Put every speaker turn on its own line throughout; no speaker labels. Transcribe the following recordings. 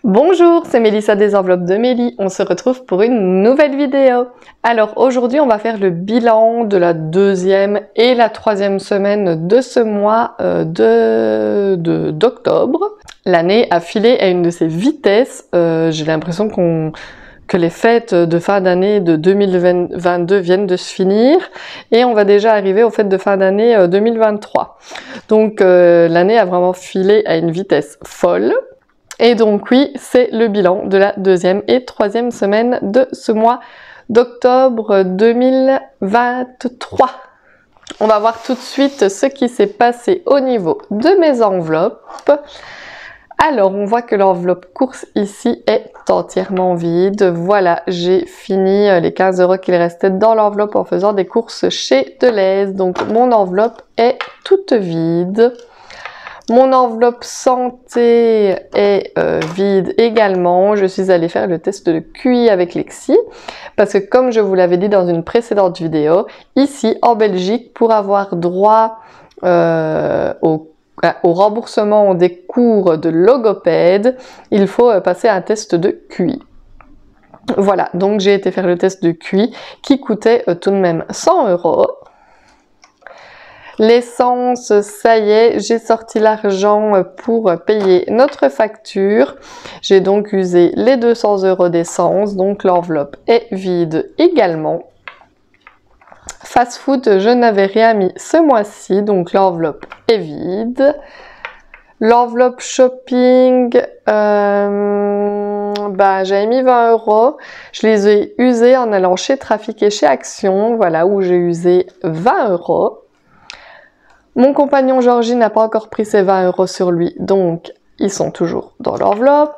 Bonjour, c'est Mélissa des enveloppes de Mélie. On se retrouve pour une nouvelle vidéo. Alors aujourd'hui, on va faire le bilan de la deuxième et la troisième semaine de ce mois d'octobre. L'année a filé à une de ses vitesses. J'ai l'impression que les fêtes de fin d'année de 2022 viennent de se finir et on va déjà arriver aux fêtes de fin d'année 2023. Donc l'année a vraiment filé à une vitesse folle. Et donc oui, c'est le bilan de la deuxième et troisième semaine de ce mois d'octobre 2023. On va voir tout de suite ce qui s'est passé au niveau de mes enveloppes. Alors, on voit que l'enveloppe course ici est entièrement vide. Voilà, j'ai fini les 15 € qu'il restait dans l'enveloppe en faisant des courses chez Deleuze. Donc, mon enveloppe est toute vide. Mon enveloppe santé est vide également. Je suis allée faire le test de QI avec Lexi parce que comme je vous l'avais dit dans une précédente vidéo, ici en Belgique, pour avoir droit au remboursement des cours de logopède, il faut passer un test de QI. Voilà, donc j'ai été faire le test de QI qui coûtait tout de même 100 €. L'essence, ça y est, j'ai sorti l'argent pour payer notre facture. J'ai donc usé les 200 € d'essence, donc l'enveloppe est vide également. Fast food, je n'avais rien mis ce mois-ci, donc l'enveloppe est vide. L'enveloppe shopping, j'avais mis 20 €. Je les ai usés en allant chez Trafic et chez Action, voilà, où j'ai usé 20 €. Mon compagnon Georgie n'a pas encore pris ses 20 € sur lui, donc ils sont toujours dans l'enveloppe.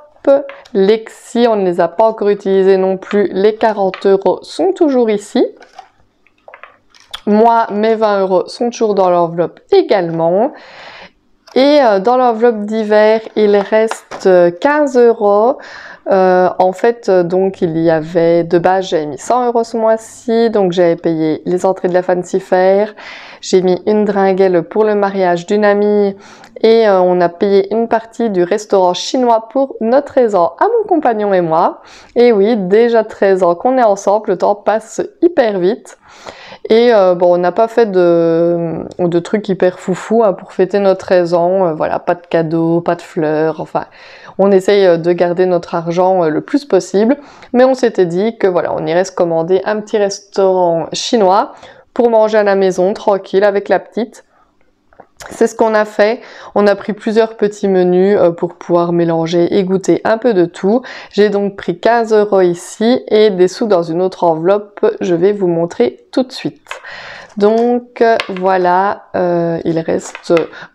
Lexi, on ne les a pas encore utilisés non plus, les 40 € sont toujours ici. Moi, mes 20 € sont toujours dans l'enveloppe également. Et dans l'enveloppe d'hiver, il reste 15 €. En fait, donc il y avait, de base, j'avais mis 100 € ce mois-ci, donc j'avais payé les entrées de la Fancy Fair. J'ai mis une dringuelle pour le mariage d'une amie et on a payé une partie du restaurant chinois pour notre 13 ans à mon compagnon et moi. Et oui, déjà 13 ans qu'on est ensemble, le temps passe hyper vite. Et bon, on n'a pas fait de trucs hyper foufou hein, pour fêter nos 13 ans. Voilà, pas de cadeaux, pas de fleurs. Enfin, on essaye de garder notre argent le plus possible. Mais on s'était dit que voilà, on irait se commander un petit restaurant chinois pour manger à la maison, tranquille, avec la petite. C'est ce qu'on a fait. On a pris plusieurs petits menus pour pouvoir mélanger et goûter un peu de tout. J'ai donc pris 15 € ici et des sous dans une autre enveloppe. Je vais vous montrer tout de suite. Donc voilà, il reste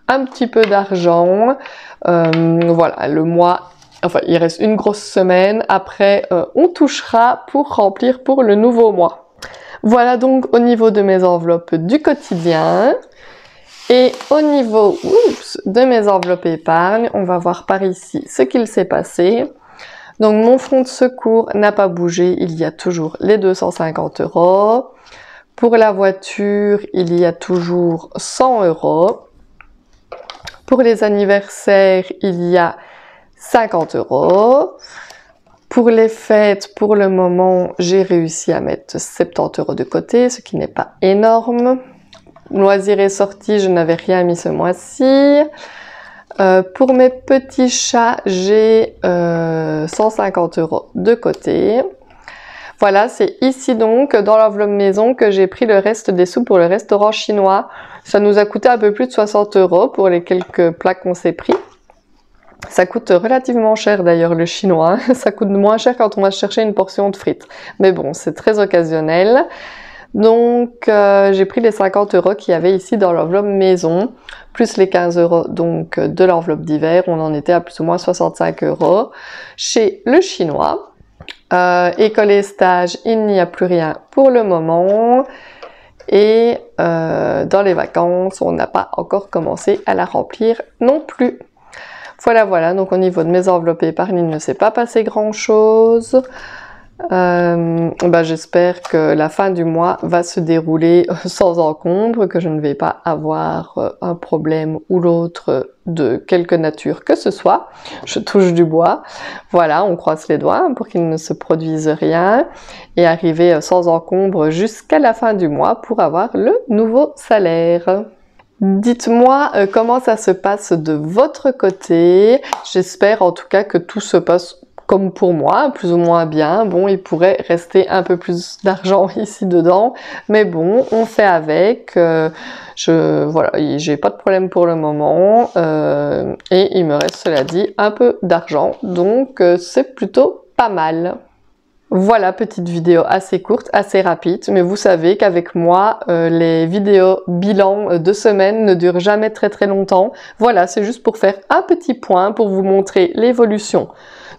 un petit peu d'argent. Voilà, le mois, enfin il reste une grosse semaine. Après, on touchera pour remplir pour le nouveau mois. Voilà donc au niveau de mes enveloppes du quotidien. Et au niveau de mes enveloppes épargne, on va voir par ici ce qu'il s'est passé. Donc mon fonds de secours n'a pas bougé, il y a toujours les 250 €. Pour la voiture, il y a toujours 100 €. Pour les anniversaires, il y a 50 €. Pour les fêtes, pour le moment, j'ai réussi à mettre 70 € de côté, ce qui n'est pas énorme. Loisirs et sorties, je n'avais rien mis ce mois-ci. Pour mes petits chats, j'ai 150 € de côté. Voilà, c'est ici donc, dans l'enveloppe maison, que j'ai pris le reste des sous pour le restaurant chinois. Ça nous a coûté un peu plus de 60 € pour les quelques plats qu'on s'est pris. Ça coûte relativement cher d'ailleurs le chinois. Ça coûte moins cher quand on va chercher une portion de frites. Mais bon, c'est très occasionnel. Donc j'ai pris les 50 € qu'il y avait ici dans l'enveloppe maison, plus les 15 € donc de l'enveloppe d'hiver, on en était à plus ou moins 65 € chez le chinois. École et stage, il n'y a plus rien pour le moment. Et dans les vacances, on n'a pas encore commencé à la remplir non plus. Voilà, donc au niveau de mes enveloppes épargne, il ne s'est pas passé grand chose. J'espère que la fin du mois va se dérouler sans encombre, que je ne vais pas avoir un problème ou l'autre de quelque nature que ce soit. Je touche du bois. Voilà, on croise les doigts pour qu'il ne se produise rien et arriver sans encombre jusqu'à la fin du mois pour avoir le nouveau salaire. Dites-moi comment ça se passe de votre côté. J'espère en tout cas que tout se passe comme pour moi, plus ou moins bien. Bon, il pourrait rester un peu plus d'argent ici dedans, mais bon, on fait avec. Voilà, j'ai pas de problème pour le moment et il me reste, cela dit, un peu d'argent, donc c'est plutôt pas mal. Voilà, petite vidéo assez courte, assez rapide, mais vous savez qu'avec moi, les vidéos bilan de semaine ne durent jamais très longtemps. Voilà, c'est juste pour faire un petit point, pour vous montrer l'évolution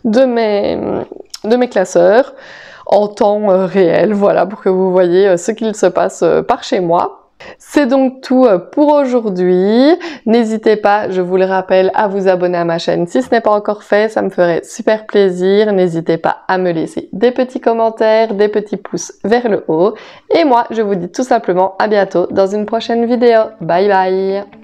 de mes classeurs en temps réel, voilà, pour que vous voyez ce qu'il se passe par chez moi. C'est donc tout pour aujourd'hui. N'hésitez pas, je vous le rappelle, à vous abonner à ma chaîne si ce n'est pas encore fait, ça me ferait super plaisir. N'hésitez pas à me laisser des petits commentaires, des petits pouces vers le haut. Et moi, je vous dis tout simplement à bientôt dans une prochaine vidéo. Bye bye!